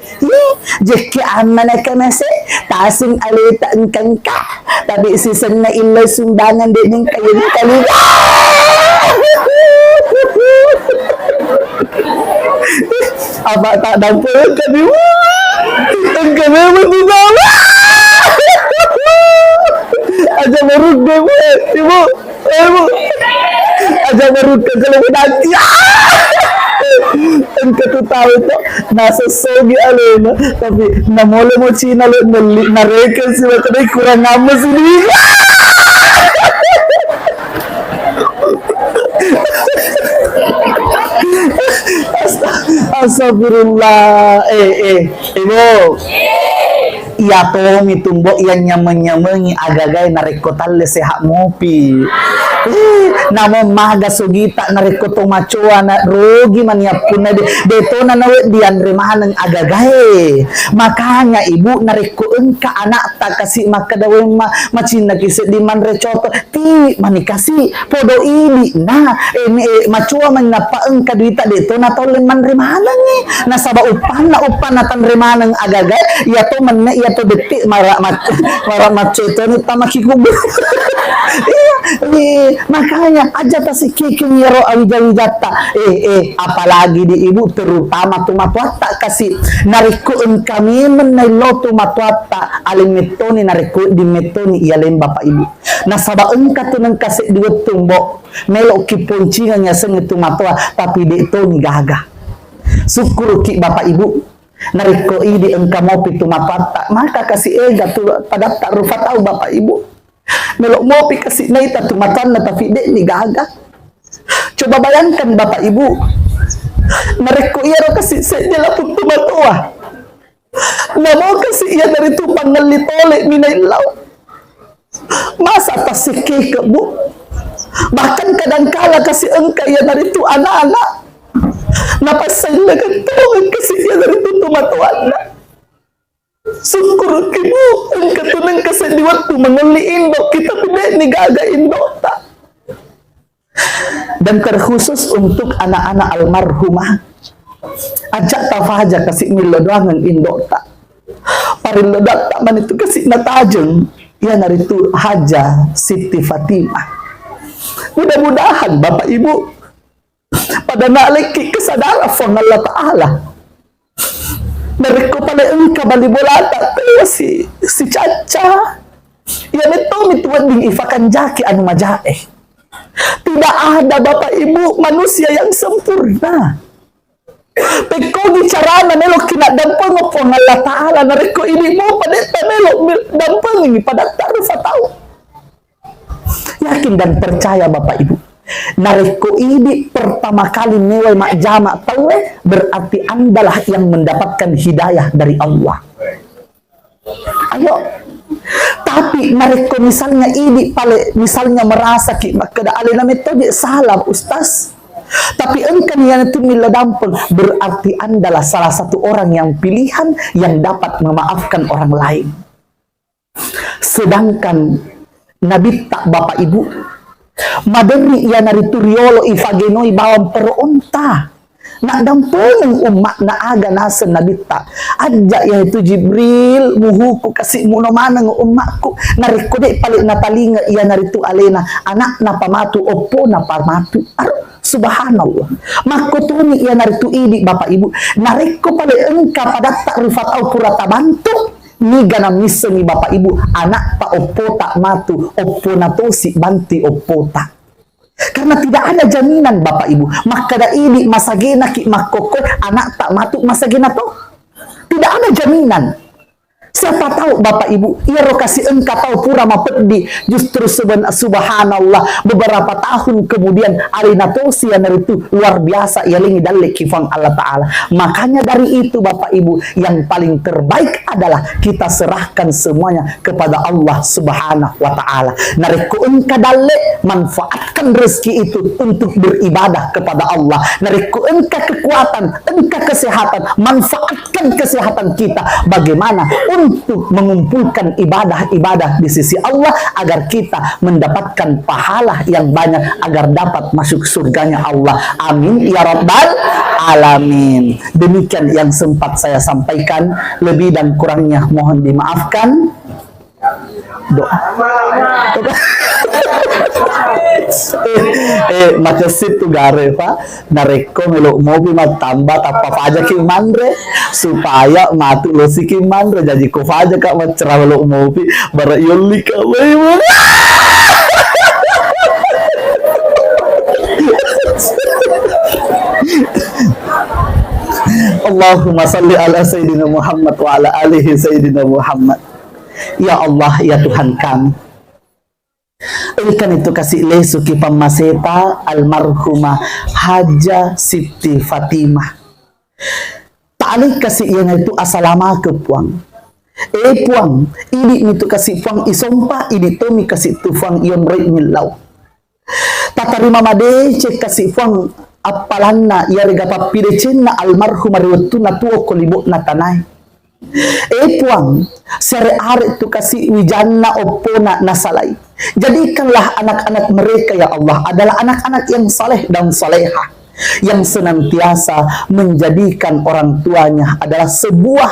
jeki amana kamase tasing alita engkangka tapi sisen na ilay sumbangan din ng kayo kali apa tak dapat kami engkau memang aja merug deh ibu aja merug ke kalau nanti engkau tu tahu itu nasa sogi alena tapi namole mo Cina lo nareke sila kadai kurang amas ini Astagfirullah ibu iya to mitumbo iyan nyaman-nyamangi agagay narekotalle seha mopi namo maga sugita narekoto machoa na rogi maniapun na deto na nawe dian remahan ng agagay makanya ibu nareko engka anak ta kasi makadawin macina kisi di man recoto ti manikasi podo ili na machoa man napaeng kadita deto na tolin man remahan ni nasaba upan na tan remahan ng agagay iya to man na iya to detik marah macho itu ni tamakikubu makanya aja tasi kiking yero awijawijata apalagi di ibu terutama tumatwata kasi narikuin kami menelo tumatwata alimetoni nariku di metoni ialem Bapak Ibu nasaba engka tunang kasi diwet tumbo melo kipuncingan nya sengit tumatwa tapi di itu ni gaga syukur ki Bapak Ibu nariko idi engka mopi tumapata maka kasih tu pada tak rufa tahu Bapak Ibu melok mopi kasih naita tumatan na tapi dek ni gaga coba bayangkan Bapak Ibu nariko iya kasih sejala pun tumatua namo kasih iya dari tu pangalitolik minailaw masa tasiki ke Bu bahkan kadangkala kasih engka iya dari tu anak-anak napasay na kantuan kasi siya na rin tumatuan na. Syukur mo, ang katunang kasi diwat po manguliin do, kita pwede ni gagain do ta. Dan terkhusus untuk anak-anak almarhumah. Ajak tafaja kasi nilodoangan indo ta. Parilodak ta man itu kasi natajeng, yan na rin Haja Siti Fatimah. Mudah-mudahan Bapak Ibu, pada naliki kesadaran ng Allah Ta'ala nariko pala yung kabalibolata pero si Chacha yan ito mituwad ding ifakan jaki ano majae tidak ada Bapak Ibu manusia yang sempurna peko bicarana nelo kinadampang po ng Allah Ta'ala nariko ini mo padeta nelo dampang ini pada tarufa tao yakin dan percaya Bapak Ibu nariko ini pertama kali nilai mak jamak tahu berarti andalah yang mendapatkan hidayah dari Allah. Ayo, tapi nariko misalnya ini pale misalnya merasa ki makada alina metode salah Ustaz. Tapi engkau yang itu miladampun berarti andalah salah satu orang yang pilihan yang dapat memaafkan orang lain. Sedangkan Nabi tak Bapak Ibu madari iya naritu riolo ifagenoi bawang peronta nak dampung umat na aga nasa nabita aja yaitu Jibril muhuku kasih munomana ng umatku narikode palit na talinga iya naritu alena anak na pamatu opo na pamatu subhanallah makutuni iya naritu idi Bapak Ibu nariko palit engka pada tak rufat au kurata bantu ni ganam ni Bapak Ibu, anak ta opo tak matu, opo na to si banti opo tak. Karena tidak ada jaminan Bapak Ibu. Maka da ini masagena ki makoko anak tak matu masagena to. Tidak ada jaminan. Siapa tahu Bapak Ibu, ia rokasi engkau tahu pura mapedi, justru subhanallah beberapa tahun kemudian alina tosi yang itu luar biasa ia lingi dalek kifang Allah Ta'ala. Makanya dari itu Bapak Ibu, yang paling terbaik adalah kita serahkan semuanya kepada Allah Subhanahu wa Ta'ala. Nariku engkau dalek, manfaatkan rezeki itu untuk beribadah kepada Allah. Nariku engkau kekuatan, engkau kesehatan, manfaatkan kesehatan kita bagaimana untuk mengumpulkan ibadah-ibadah di sisi Allah agar kita mendapatkan pahala yang banyak agar dapat masuk surganya Allah. Amin ya rabbal alamin. Demikian yang sempat saya sampaikan, lebih dan kurangnya mohon dimaafkan. Doa. Makasih tuh gare Pak, nareko melo mau magtambah apa aja ki mandre supaya matu lo si ki mandre jadi ko aja kak macra melo mau bara yoli ka Allahumma salli ala Sayyidina Muhammad wa ala alihi Sayyidina Muhammad. Ya Allah, ya Tuhan kami, ikan itu kasih lesuki pamaseta almarhumah Haja Siti Fatimah. Talik kasih yang itu asalama ke puang. Puang, ini itu kasih puang isompa, ini tomi kasih tufang ion rei milau. Tatarima made cek kasih puang apalanna ya rega papirecena almarhumah rewetuna tuo kolibok na tanay. Puang, sere are itu kasih wijana opona nasalai. Jadikanlah anak-anak mereka ya Allah adalah anak-anak yang saleh dan salehah, yang senantiasa menjadikan orang tuanya adalah sebuah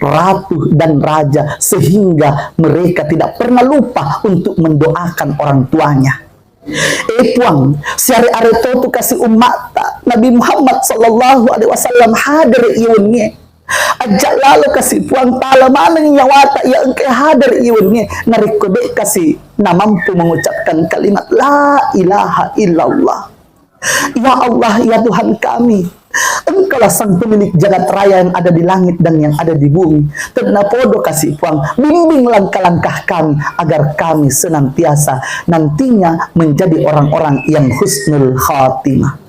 ratu dan raja, sehingga mereka tidak pernah lupa untuk mendoakan orang tuanya. Puang, sere are itu kasih umat Nabi Muhammad sallallahu alaihi wasallam hadir iunnya. Ajak lalu kasih puang tala mana nyawata yang engkau hadir iunnya narikode kasih na mampu mengucapkan kalimat la ilaha illallah. Ya Allah, ya Tuhan kami, Engkaulah sang pemilik jagat raya yang ada di langit dan yang ada di bumi. Ternapodo kasih puang, bimbing langkah-langkah kami agar kami senantiasa nantinya menjadi orang-orang yang husnul khatimah.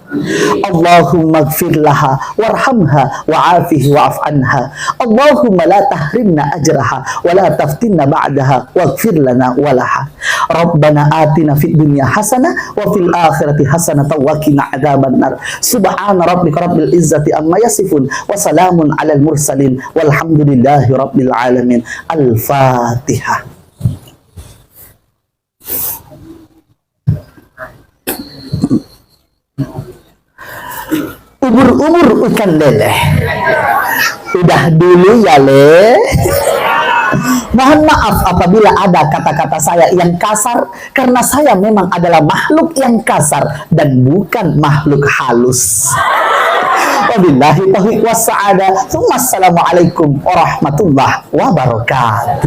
Allahumma gfir laha warhamha wa'afihi wa'af anha. Allahumma la tahrimna ajraha wa la taftinna ba'daha waghfir lana walaha. Rabbana atina fid dunya hasanah wa fil akhirati hasanah wa qina adzaban nar. Subhana rabbika rabbil izzati amma yasifun wa salamun alal mursalin walhamdulillahi rabbil alamin. Al-Fatihah. Umur ikan lele. Udah dulu ya le. Mohon maaf apabila ada kata-kata saya yang kasar, karena saya memang adalah makhluk yang kasar dan bukan makhluk halus. Wabillahi taufiq wassa'adah. Assalamualaikum warahmatullahi wabarakatuh.